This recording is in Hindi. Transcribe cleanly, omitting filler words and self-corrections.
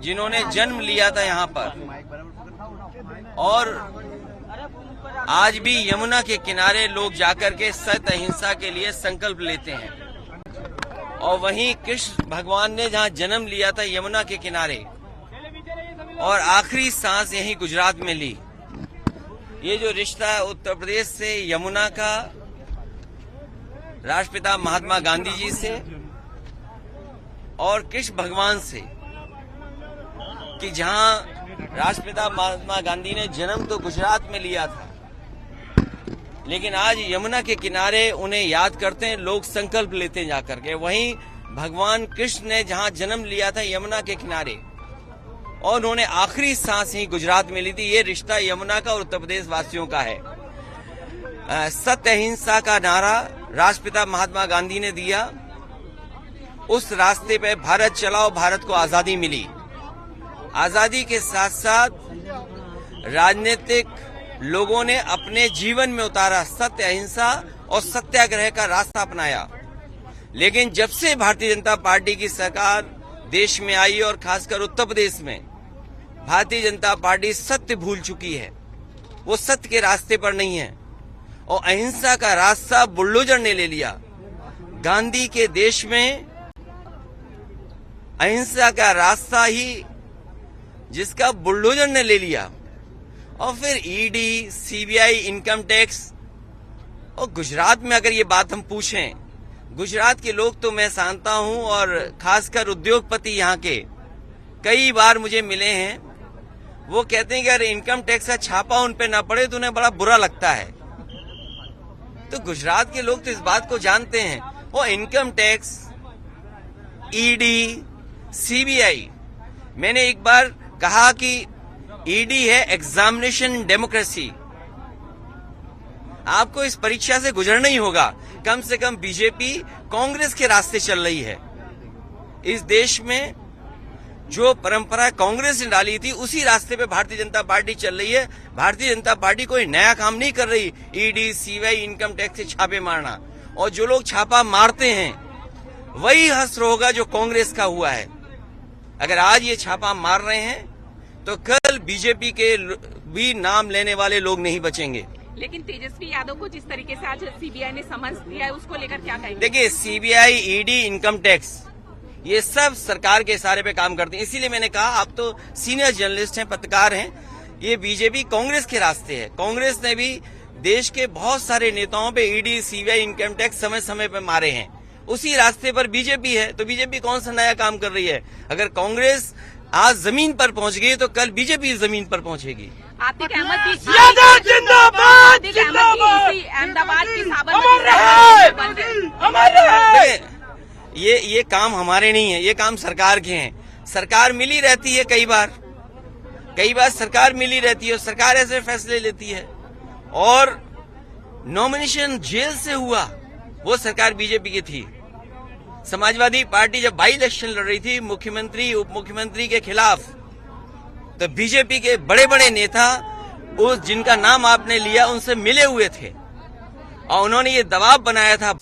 जिन्होंने जन्म लिया था यहाँ पर, और आज भी यमुना के किनारे लोग जाकर के सत्य अहिंसा के लिए संकल्प लेते हैं। और वहीं कृष्ण भगवान ने जहाँ जन्म लिया था यमुना के किनारे, और आखिरी सांस यहीं गुजरात में ली। ये जो रिश्ता है उत्तर प्रदेश से यमुना का, राष्ट्रपिता महात्मा गांधी जी से और कृष्ण भगवान से, कि जहां राष्ट्रपिता महात्मा गांधी ने जन्म तो गुजरात में लिया था, लेकिन आज यमुना के किनारे उन्हें याद करते हैं लोग, संकल्प लेते हैं जाकर के। वहीं भगवान कृष्ण ने जहां जन्म लिया था यमुना के किनारे, और उन्होंने आखिरी सांस ही गुजरात में ली थी। ये रिश्ता यमुना का और उत्तर प्रदेश वासियों का है। सत्य अहिंसा का नारा राष्ट्रपिता महात्मा गांधी ने दिया, उस रास्ते पे भारत चला और भारत को आजादी मिली। आजादी के साथ साथ राजनीतिक लोगों ने अपने जीवन में उतारा सत्य अहिंसा और सत्याग्रह का रास्ता अपनाया। लेकिन जब से भारतीय जनता पार्टी की सरकार देश में आई, और खासकर उत्तर प्रदेश में, भारतीय जनता पार्टी सत्य भूल चुकी है। वो सत्य के रास्ते पर नहीं है, और अहिंसा का रास्ता बुलडोजर ने ले लिया। गांधी के देश में अहिंसा का रास्ता ही जिसका बुलडोजर ने ले लिया, और फिर ईडी, सीबीआई, इनकम टैक्स। और गुजरात में अगर ये बात हम पूछें, गुजरात के लोग तो मैं जानता हूं, और खासकर उद्योगपति यहाँ के कई बार मुझे मिले हैं, वो कहते हैं कि अगर इनकम टैक्स का छापा उन पे ना पड़े तो उन्हें बड़ा बुरा लगता है। तो गुजरात के लोग तो इस बात को जानते हैं। वो इनकम टैक्स, ईडी, सीबीआई, मैंने एक बार कहा कि ईडी है एग्जामिनेशन डेमोक्रेसी। आपको इस परीक्षा से गुजरना ही होगा। कम से कम बीजेपी कांग्रेस के रास्ते चल रही है। इस देश में जो परंपरा कांग्रेस ने डाली थी, उसी रास्ते पे भारतीय जनता पार्टी चल रही है। भारतीय जनता पार्टी कोई नया काम नहीं कर रही, ईडी, सीबीआई, इनकम टैक्स से छापे मारना। और जो लोग छापा मारते हैं वही हश्र होगा जो कांग्रेस का हुआ है। अगर आज ये छापा मार रहे हैं तो कल बीजेपी के भी नाम लेने वाले लोग नहीं बचेंगे। लेकिन तेजस्वी यादव को जिस तरीके से आज सीबीआई ने समझ दिया है, उसको लेकर क्या कहेंगे? देखिए, सीबीआई, ईडी, इनकम टैक्स, ये सब सरकार के इशारे पे काम करते हैं। इसीलिए मैंने कहा, आप तो सीनियर जर्नलिस्ट हैं, पत्रकार हैं, ये बीजेपी कांग्रेस के रास्ते है। कांग्रेस ने भी देश के बहुत सारे नेताओं पे ईडी, सीबीआई, इनकम टैक्स समय समय पे मारे हैं। उसी रास्ते पर बीजेपी है। तो बीजेपी कौन सा नया काम कर रही है? अगर कांग्रेस आज जमीन पर पहुंच गई तो कल बीजेपी जमीन पर पहुंचेगी। आतिक अहमद जिंदाबाद अहमदाबाद की ये काम हमारे नहीं है, ये काम सरकार के हैं। सरकार मिली रहती है, कई बार सरकार मिली रहती है और सरकार ऐसे फैसले लेती है। और नॉमिनेशन जेल से हुआ, वो सरकार बीजेपी की थी। समाजवादी पार्टी जब बाई इलेक्शन लड़ रही थी मुख्यमंत्री, उप मुख्यमंत्री के खिलाफ, तो बीजेपी के बड़े बड़े नेता, उस जिनका नाम आपने लिया, उनसे मिले हुए थे और उन्होंने ये दबाव बनाया था।